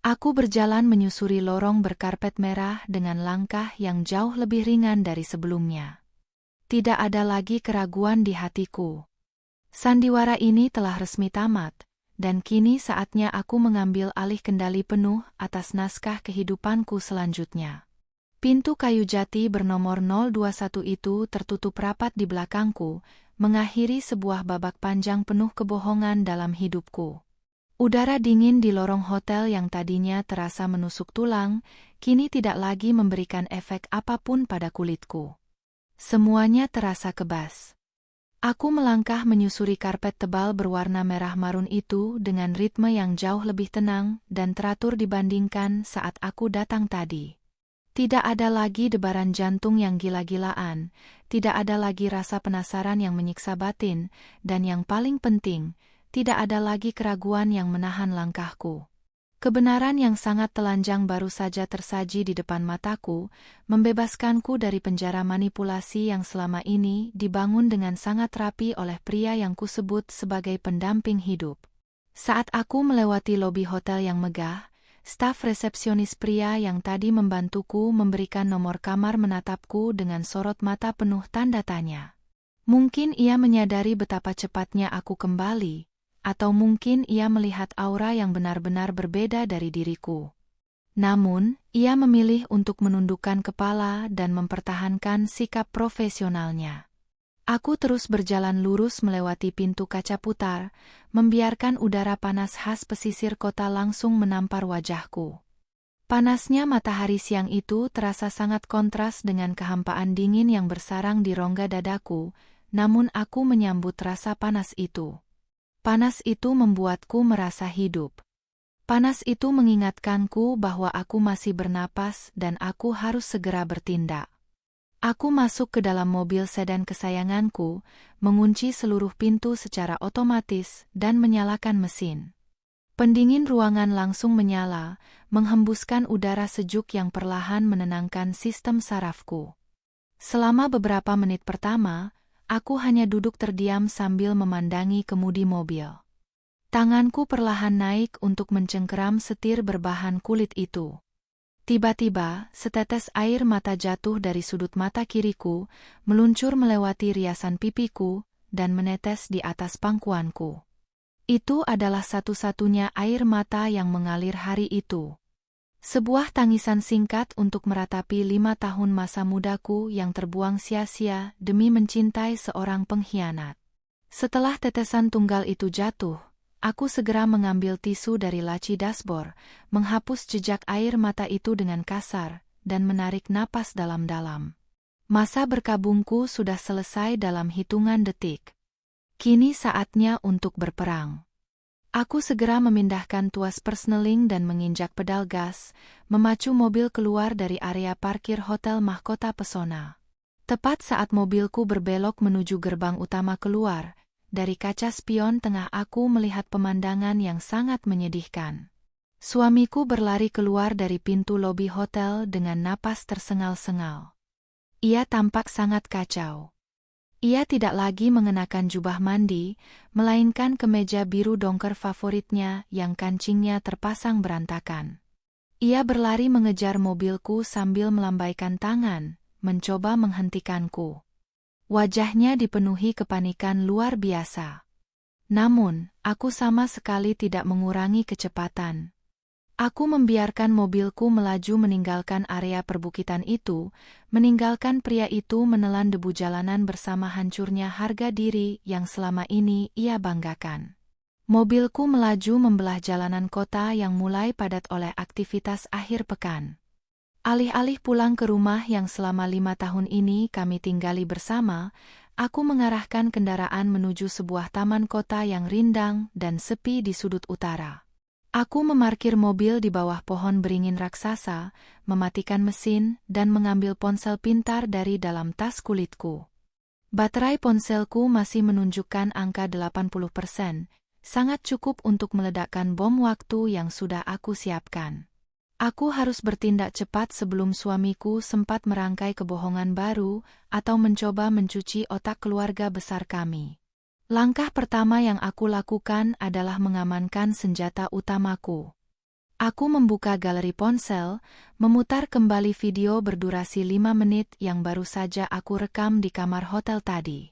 Aku berjalan menyusuri lorong berkarpet merah dengan langkah yang jauh lebih ringan dari sebelumnya. Tidak ada lagi keraguan di hatiku. Sandiwara ini telah resmi tamat, dan kini saatnya aku mengambil alih kendali penuh atas naskah kehidupanku selanjutnya. Pintu kayu jati bernomor 021 itu tertutup rapat di belakangku, mengakhiri sebuah babak panjang penuh kebohongan dalam hidupku. Udara dingin di lorong hotel yang tadinya terasa menusuk tulang, kini tidak lagi memberikan efek apapun pada kulitku. Semuanya terasa kebas. Aku melangkah menyusuri karpet tebal berwarna merah marun itu dengan ritme yang jauh lebih tenang dan teratur dibandingkan saat aku datang tadi. Tidak ada lagi debaran jantung yang gila-gilaan, tidak ada lagi rasa penasaran yang menyiksa batin, dan yang paling penting, tidak ada lagi keraguan yang menahan langkahku. Kebenaran yang sangat telanjang baru saja tersaji di depan mataku, membebaskanku dari penjara manipulasi yang selama ini dibangun dengan sangat rapi oleh pria yang kusebut sebagai pendamping hidup. Saat aku melewati lobi hotel yang megah, staf resepsionis pria yang tadi membantuku memberikan nomor kamar menatapku dengan sorot mata penuh tanda tanya. Mungkin ia menyadari betapa cepatnya aku kembali, atau mungkin ia melihat aura yang benar-benar berbeda dari diriku. Namun, ia memilih untuk menundukkan kepala dan mempertahankan sikap profesionalnya. Aku terus berjalan lurus melewati pintu kaca putar, membiarkan udara panas khas pesisir kota langsung menampar wajahku. Panasnya matahari siang itu terasa sangat kontras dengan kehampaan dingin yang bersarang di rongga dadaku, namun aku menyambut rasa panas itu. Panas itu membuatku merasa hidup. Panas itu mengingatkanku bahwa aku masih bernapas dan aku harus segera bertindak. Aku masuk ke dalam mobil sedan kesayanganku, mengunci seluruh pintu secara otomatis, dan menyalakan mesin. Pendingin ruangan langsung menyala, menghembuskan udara sejuk yang perlahan menenangkan sistem sarafku. Selama beberapa menit pertama, aku hanya duduk terdiam sambil memandangi kemudi mobil. Tanganku perlahan naik untuk mencengkeram setir berbahan kulit itu. Tiba-tiba, setetes air mata jatuh dari sudut mata kiriku, meluncur melewati riasan pipiku, dan menetes di atas pangkuanku. Itu adalah satu-satunya air mata yang mengalir hari itu. Sebuah tangisan singkat untuk meratapi 5 tahun masa mudaku yang terbuang sia-sia demi mencintai seorang pengkhianat. Setelah tetesan tunggal itu jatuh, aku segera mengambil tisu dari laci dashboard, menghapus jejak air mata itu dengan kasar, dan menarik napas dalam-dalam. Masa berkabungku sudah selesai dalam hitungan detik. Kini saatnya untuk berperang. Aku segera memindahkan tuas persneling dan menginjak pedal gas, memacu mobil keluar dari area parkir Hotel Mahkota Pesona. Tepat saat mobilku berbelok menuju gerbang utama keluar, dari kaca spion tengah aku melihat pemandangan yang sangat menyedihkan. Suamiku berlari keluar dari pintu lobi hotel dengan napas tersengal-sengal. Ia tampak sangat kacau. Ia tidak lagi mengenakan jubah mandi, melainkan kemeja biru dongker favoritnya yang kancingnya terpasang berantakan. Ia berlari mengejar mobilku sambil melambaikan tangan, mencoba menghentikanku. Wajahnya dipenuhi kepanikan luar biasa. Namun, aku sama sekali tidak mengurangi kecepatan. Aku membiarkan mobilku melaju meninggalkan area perbukitan itu, meninggalkan pria itu menelan debu jalanan bersama hancurnya harga diri yang selama ini ia banggakan. Mobilku melaju membelah jalanan kota yang mulai padat oleh aktivitas akhir pekan. Alih-alih pulang ke rumah yang selama 5 tahun ini kami tinggali bersama, aku mengarahkan kendaraan menuju sebuah taman kota yang rindang dan sepi di sudut utara. Aku memarkir mobil di bawah pohon beringin raksasa, mematikan mesin, dan mengambil ponsel pintar dari dalam tas kulitku. Baterai ponselku masih menunjukkan angka 80%, sangat cukup untuk meledakkan bom waktu yang sudah aku siapkan. Aku harus bertindak cepat sebelum suamiku sempat merangkai kebohongan baru atau mencoba mencuci otak keluarga besar kami. Langkah pertama yang aku lakukan adalah mengamankan senjata utamaku. Aku membuka galeri ponsel, memutar kembali video berdurasi 5 menit yang baru saja aku rekam di kamar hotel tadi.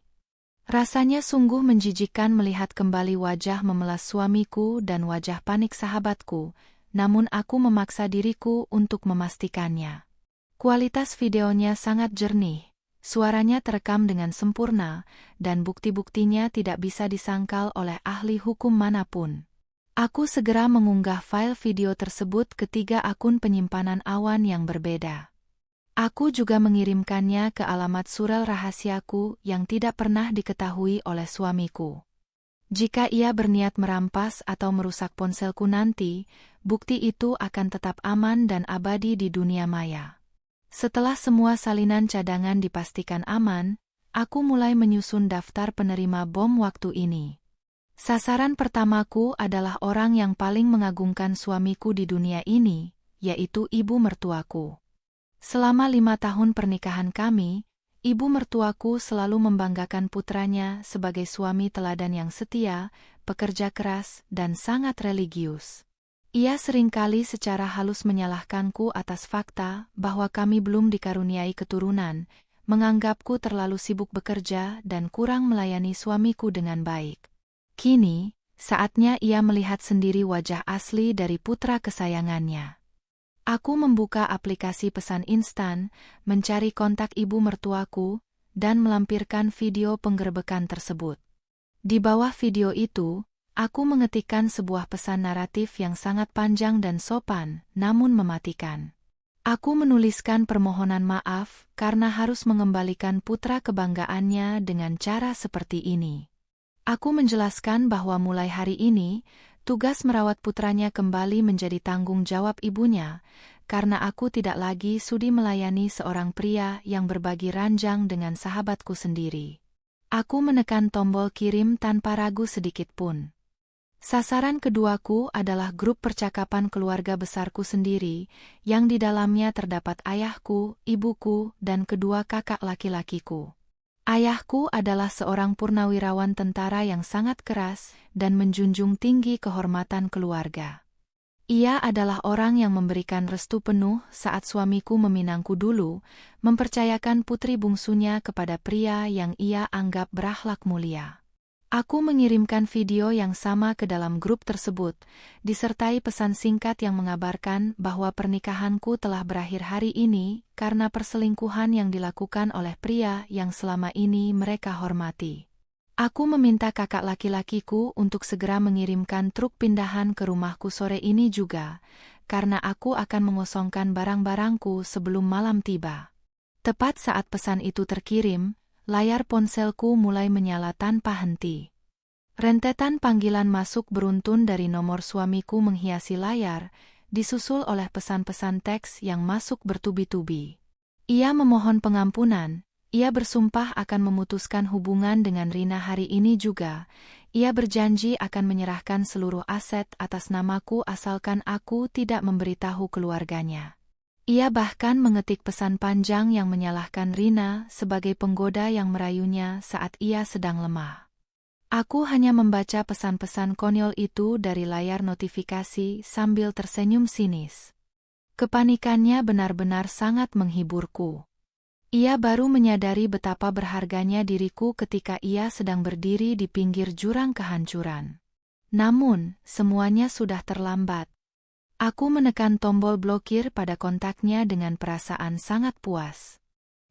Rasanya sungguh menjijikkan melihat kembali wajah memelas suamiku dan wajah panik sahabatku, namun aku memaksa diriku untuk memastikannya. Kualitas videonya sangat jernih. Suaranya terekam dengan sempurna, dan bukti-buktinya tidak bisa disangkal oleh ahli hukum manapun. Aku segera mengunggah file video tersebut ke 3 akun penyimpanan awan yang berbeda. Aku juga mengirimkannya ke alamat surel rahasiaku yang tidak pernah diketahui oleh suamiku. Jika ia berniat merampas atau merusak ponselku nanti, bukti itu akan tetap aman dan abadi di dunia maya. Setelah semua salinan cadangan dipastikan aman, aku mulai menyusun daftar penerima bom waktu ini. Sasaran pertamaku adalah orang yang paling mengagumkan suamiku di dunia ini, yaitu ibu mertuaku. Selama 5 tahun pernikahan kami, ibu mertuaku selalu membanggakan putranya sebagai suami teladan yang setia, pekerja keras, dan sangat religius. Ia seringkali secara halus menyalahkanku atas fakta bahwa kami belum dikaruniai keturunan, menganggapku terlalu sibuk bekerja dan kurang melayani suamiku dengan baik. Kini, saatnya ia melihat sendiri wajah asli dari putra kesayangannya. Aku membuka aplikasi pesan instan, mencari kontak ibu mertuaku, dan melampirkan video penggerebekan tersebut. Di bawah video itu, aku mengetikkan sebuah pesan naratif yang sangat panjang dan sopan, namun mematikan. Aku menuliskan permohonan maaf karena harus mengembalikan putra kebanggaannya dengan cara seperti ini. Aku menjelaskan bahwa mulai hari ini, tugas merawat putranya kembali menjadi tanggung jawab ibunya, karena aku tidak lagi sudi melayani seorang pria yang berbagi ranjang dengan sahabatku sendiri. Aku menekan tombol kirim tanpa ragu sedikit pun. Sasaran keduaku adalah grup percakapan keluarga besarku sendiri, yang di dalamnya terdapat ayahku, ibuku, dan kedua kakak laki-lakiku. Ayahku adalah seorang purnawirawan tentara yang sangat keras dan menjunjung tinggi kehormatan keluarga. Ia adalah orang yang memberikan restu penuh saat suamiku meminangku dulu, mempercayakan putri bungsunya kepada pria yang ia anggap berakhlak mulia. Aku mengirimkan video yang sama ke dalam grup tersebut, disertai pesan singkat yang mengabarkan bahwa pernikahanku telah berakhir hari ini karena perselingkuhan yang dilakukan oleh pria yang selama ini mereka hormati. Aku meminta kakak laki-lakiku untuk segera mengirimkan truk pindahan ke rumahku sore ini juga, karena aku akan mengosongkan barang-barangku sebelum malam tiba. Tepat saat pesan itu terkirim, layar ponselku mulai menyala tanpa henti. Rentetan panggilan masuk beruntun dari nomor suamiku menghiasi layar, disusul oleh pesan-pesan teks yang masuk bertubi-tubi. Ia memohon pengampunan, ia bersumpah akan memutuskan hubungan dengan Rina hari ini juga. Ia berjanji akan menyerahkan seluruh aset atas namaku asalkan aku tidak memberitahu keluarganya. Ia bahkan mengetik pesan panjang yang menyalahkan Rina sebagai penggoda yang merayunya saat ia sedang lemah. Aku hanya membaca pesan-pesan konyol itu dari layar notifikasi sambil tersenyum sinis. Kepanikannya benar-benar sangat menghiburku. Ia baru menyadari betapa berharganya diriku ketika ia sedang berdiri di pinggir jurang kehancuran. Namun, semuanya sudah terlambat. Aku menekan tombol blokir pada kontaknya dengan perasaan sangat puas.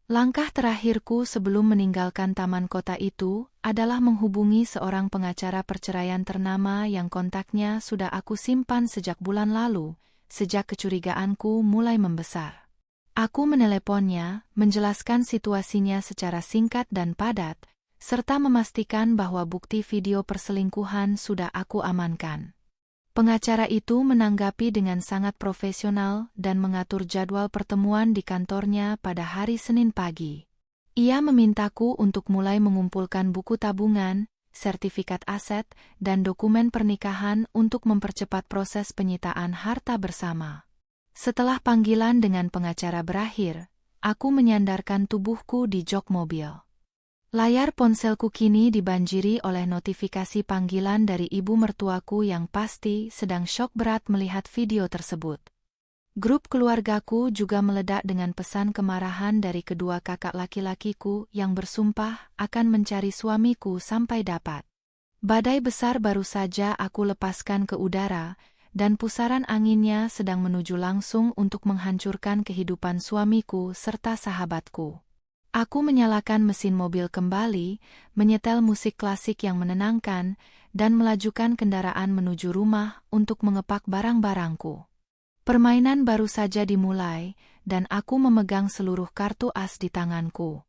Langkah terakhirku sebelum meninggalkan taman kota itu adalah menghubungi seorang pengacara perceraian ternama yang kontaknya sudah aku simpan sejak bulan lalu, sejak kecurigaanku mulai membesar. Aku meneleponnya, menjelaskan situasinya secara singkat dan padat, serta memastikan bahwa bukti video perselingkuhan sudah aku amankan. Pengacara itu menanggapi dengan sangat profesional dan mengatur jadwal pertemuan di kantornya pada hari Senin pagi. Ia memintaku untuk mulai mengumpulkan buku tabungan, sertifikat aset, dan dokumen pernikahan untuk mempercepat proses penyitaan harta bersama. Setelah panggilan dengan pengacara berakhir, aku menyandarkan tubuhku di jok mobil. Layar ponselku kini dibanjiri oleh notifikasi panggilan dari ibu mertuaku yang pasti sedang syok berat melihat video tersebut. Grup keluargaku juga meledak dengan pesan kemarahan dari kedua kakak laki-lakiku yang bersumpah akan mencari suamiku sampai dapat. Badai besar baru saja aku lepaskan ke udara, dan pusaran anginnya sedang menuju langsung untuk menghancurkan kehidupan suamiku serta sahabatku. Aku menyalakan mesin mobil kembali, menyetel musik klasik yang menenangkan, dan melajukan kendaraan menuju rumah untuk mengepak barang-barangku. Permainan baru saja dimulai, dan aku memegang seluruh kartu as di tanganku.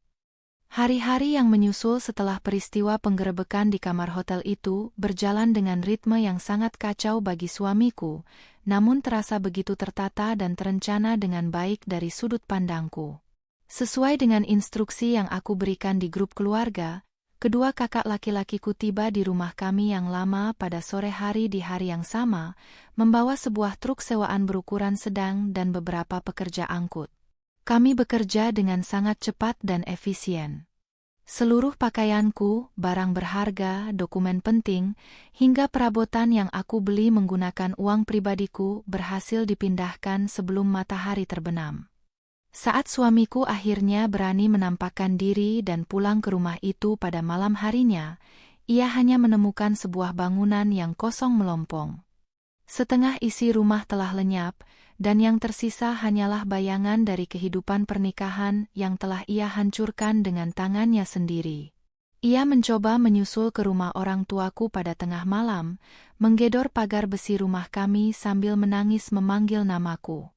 Hari-hari yang menyusul setelah peristiwa penggerebekan di kamar hotel itu berjalan dengan ritme yang sangat kacau bagi suamiku, namun terasa begitu tertata dan terencana dengan baik dari sudut pandangku. Sesuai dengan instruksi yang aku berikan di grup keluarga, kedua kakak laki-lakiku tiba di rumah kami yang lama pada sore hari di hari yang sama, membawa sebuah truk sewaan berukuran sedang dan beberapa pekerja angkut. Kami bekerja dengan sangat cepat dan efisien. Seluruh pakaianku, barang berharga, dokumen penting, hingga perabotan yang aku beli menggunakan uang pribadiku berhasil dipindahkan sebelum matahari terbenam. Saat suamiku akhirnya berani menampakkan diri dan pulang ke rumah itu pada malam harinya, ia hanya menemukan sebuah bangunan yang kosong melompong. Setengah isi rumah telah lenyap, dan yang tersisa hanyalah bayangan dari kehidupan pernikahan yang telah ia hancurkan dengan tangannya sendiri. Ia mencoba menyusul ke rumah orang tuaku pada tengah malam, menggedor pagar besi rumah kami sambil menangis memanggil namaku.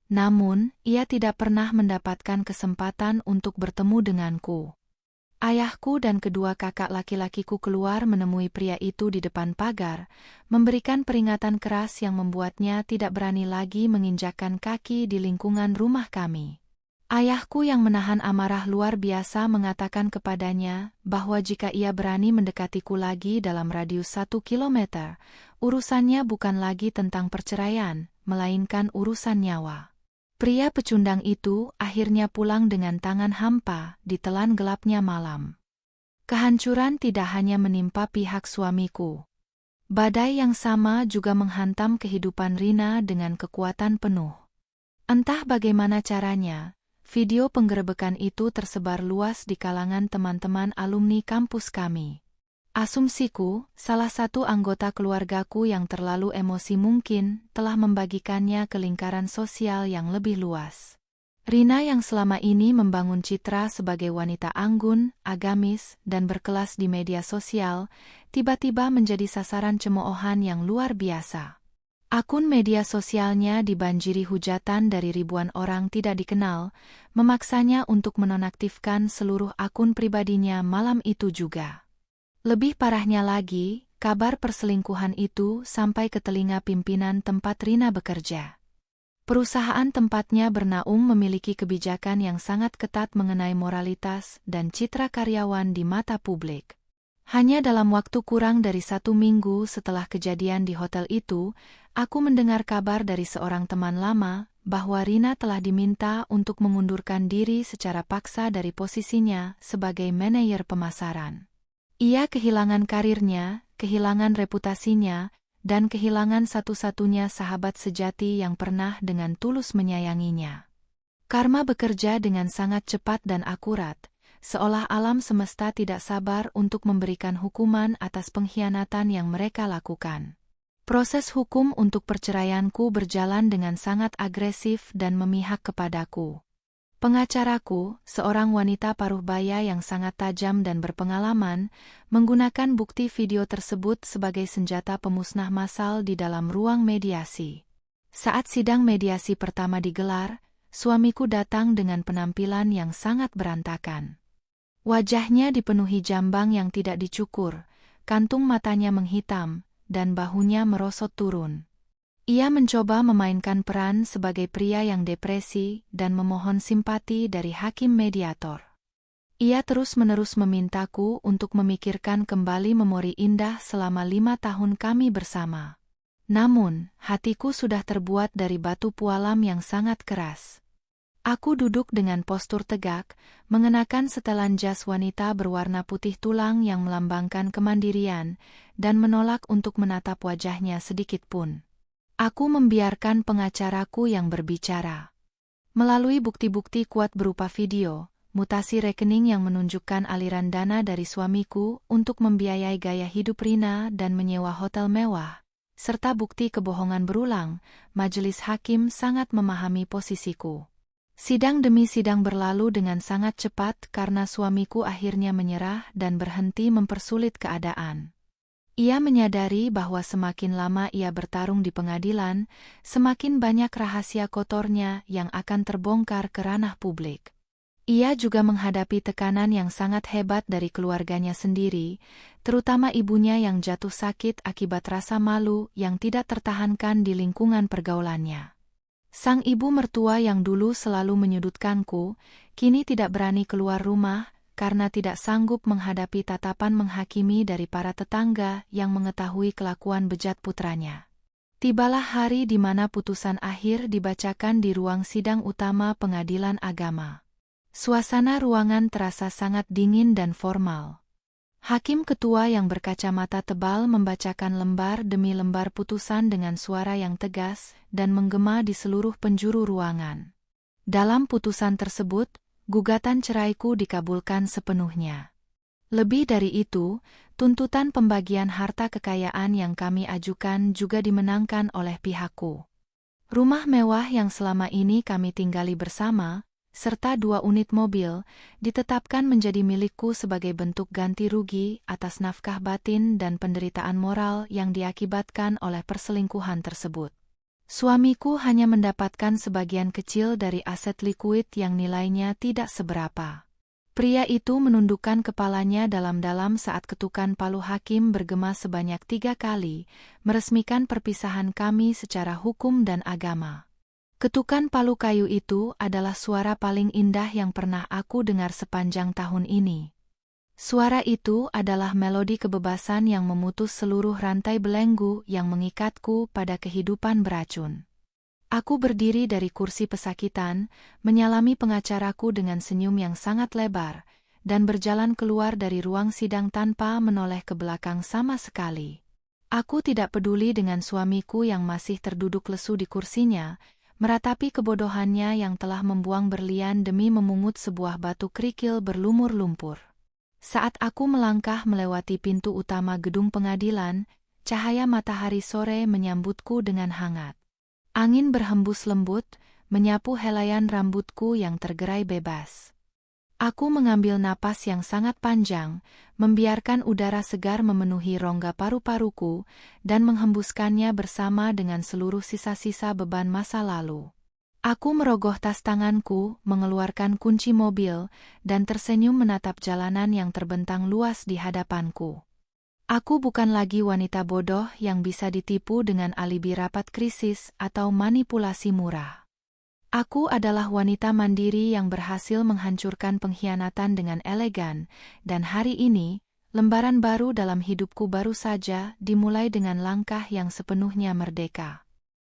Namun, ia tidak pernah mendapatkan kesempatan untuk bertemu denganku. Ayahku dan kedua kakak laki-lakiku keluar menemui pria itu di depan pagar, memberikan peringatan keras yang membuatnya tidak berani lagi menginjakkan kaki di lingkungan rumah kami. Ayahku yang menahan amarah luar biasa mengatakan kepadanya bahwa jika ia berani mendekatiku lagi dalam radius 1 kilometer, urusannya bukan lagi tentang perceraian, melainkan urusan nyawa. Pria pecundang itu akhirnya pulang dengan tangan hampa di telan gelapnya malam. Kehancuran tidak hanya menimpa pihak suamiku. Badai yang sama juga menghantam kehidupan Rina dengan kekuatan penuh. Entah bagaimana caranya, video penggerebekan itu tersebar luas di kalangan teman-teman alumni kampus kami. Asumsiku, salah satu anggota keluargaku yang terlalu emosi mungkin telah membagikannya ke lingkaran sosial yang lebih luas. Rina yang selama ini membangun citra sebagai wanita anggun, agamis, dan berkelas di media sosial, tiba-tiba menjadi sasaran cemoohan yang luar biasa. Akun media sosialnya dibanjiri hujatan dari ribuan orang tidak dikenal, memaksanya untuk menonaktifkan seluruh akun pribadinya malam itu juga. Lebih parahnya lagi, kabar perselingkuhan itu sampai ke telinga pimpinan tempat Rina bekerja. Perusahaan tempatnya bernaung memiliki kebijakan yang sangat ketat mengenai moralitas dan citra karyawan di mata publik. Hanya dalam waktu kurang dari 1 minggu setelah kejadian di hotel itu, aku mendengar kabar dari seorang teman lama bahwa Rina telah diminta untuk mengundurkan diri secara paksa dari posisinya sebagai manajer pemasaran. Ia kehilangan karirnya, kehilangan reputasinya, dan kehilangan satu-satunya sahabat sejati yang pernah dengan tulus menyayanginya. Karma bekerja dengan sangat cepat dan akurat, seolah alam semesta tidak sabar untuk memberikan hukuman atas pengkhianatan yang mereka lakukan. Proses hukum untuk perceraianku berjalan dengan sangat agresif dan memihak kepadaku. Pengacaraku, seorang wanita paruh baya yang sangat tajam dan berpengalaman, menggunakan bukti video tersebut sebagai senjata pemusnah massal di dalam ruang mediasi. Saat sidang mediasi pertama digelar, suamiku datang dengan penampilan yang sangat berantakan. Wajahnya dipenuhi jambang yang tidak dicukur, kantung matanya menghitam, dan bahunya merosot turun. Ia mencoba memainkan peran sebagai pria yang depresi dan memohon simpati dari hakim mediator. Ia terus-menerus memintaku untuk memikirkan kembali memori indah selama 5 tahun kami bersama. Namun, hatiku sudah terbuat dari batu pualam yang sangat keras. Aku duduk dengan postur tegak, mengenakan setelan jas wanita berwarna putih tulang yang melambangkan kemandirian, dan menolak untuk menatap wajahnya sedikit pun. Aku membiarkan pengacaraku yang berbicara. Melalui bukti-bukti kuat berupa video, mutasi rekening yang menunjukkan aliran dana dari suamiku untuk membiayai gaya hidup Rina dan menyewa hotel mewah, serta bukti kebohongan berulang, majelis hakim sangat memahami posisiku. Sidang demi sidang berlalu dengan sangat cepat karena suamiku akhirnya menyerah dan berhenti mempersulit keadaan. Ia menyadari bahwa semakin lama ia bertarung di pengadilan, semakin banyak rahasia kotornya yang akan terbongkar ke ranah publik. Ia juga menghadapi tekanan yang sangat hebat dari keluarganya sendiri, terutama ibunya yang jatuh sakit akibat rasa malu yang tidak tertahankan di lingkungan pergaulannya. Sang ibu mertua yang dulu selalu menyudutkanku, kini tidak berani keluar rumah, karena tidak sanggup menghadapi tatapan menghakimi dari para tetangga yang mengetahui kelakuan bejat putranya. Tibalah hari di mana putusan akhir dibacakan di ruang sidang utama Pengadilan Agama. Suasana ruangan terasa sangat dingin dan formal. Hakim ketua yang berkacamata tebal membacakan lembar demi lembar putusan dengan suara yang tegas dan menggema di seluruh penjuru ruangan. Dalam putusan tersebut, gugatan ceraiku dikabulkan sepenuhnya. Lebih dari itu, tuntutan pembagian harta kekayaan yang kami ajukan juga dimenangkan oleh pihakku. Rumah mewah yang selama ini kami tinggali bersama, serta 2 unit mobil, ditetapkan menjadi milikku sebagai bentuk ganti rugi atas nafkah batin dan penderitaan moral yang diakibatkan oleh perselingkuhan tersebut. Suamiku hanya mendapatkan sebagian kecil dari aset likuid yang nilainya tidak seberapa. Pria itu menundukkan kepalanya dalam-dalam saat ketukan palu hakim bergema sebanyak 3 kali, meresmikan perpisahan kami secara hukum dan agama. Ketukan palu kayu itu adalah suara paling indah yang pernah aku dengar sepanjang tahun ini. Suara itu adalah melodi kebebasan yang memutus seluruh rantai belenggu yang mengikatku pada kehidupan beracun. Aku berdiri dari kursi pesakitan, menyalami pengacaraku dengan senyum yang sangat lebar, dan berjalan keluar dari ruang sidang tanpa menoleh ke belakang sama sekali. Aku tidak peduli dengan suamiku yang masih terduduk lesu di kursinya, meratapi kebodohannya yang telah membuang berlian demi memungut sebuah batu kerikil berlumur lumpur. Saat aku melangkah melewati pintu utama gedung pengadilan, cahaya matahari sore menyambutku dengan hangat. Angin berhembus lembut, menyapu helaian rambutku yang tergerai bebas. Aku mengambil napas yang sangat panjang, membiarkan udara segar memenuhi rongga paru-paruku, dan menghembuskannya bersama dengan seluruh sisa-sisa beban masa lalu. Aku merogoh tas tanganku, mengeluarkan kunci mobil, dan tersenyum menatap jalanan yang terbentang luas di hadapanku. Aku bukan lagi wanita bodoh yang bisa ditipu dengan alibi rapat krisis atau manipulasi murah. Aku adalah wanita mandiri yang berhasil menghancurkan pengkhianatan dengan elegan, dan hari ini, lembaran baru dalam hidupku baru saja dimulai dengan langkah yang sepenuhnya merdeka.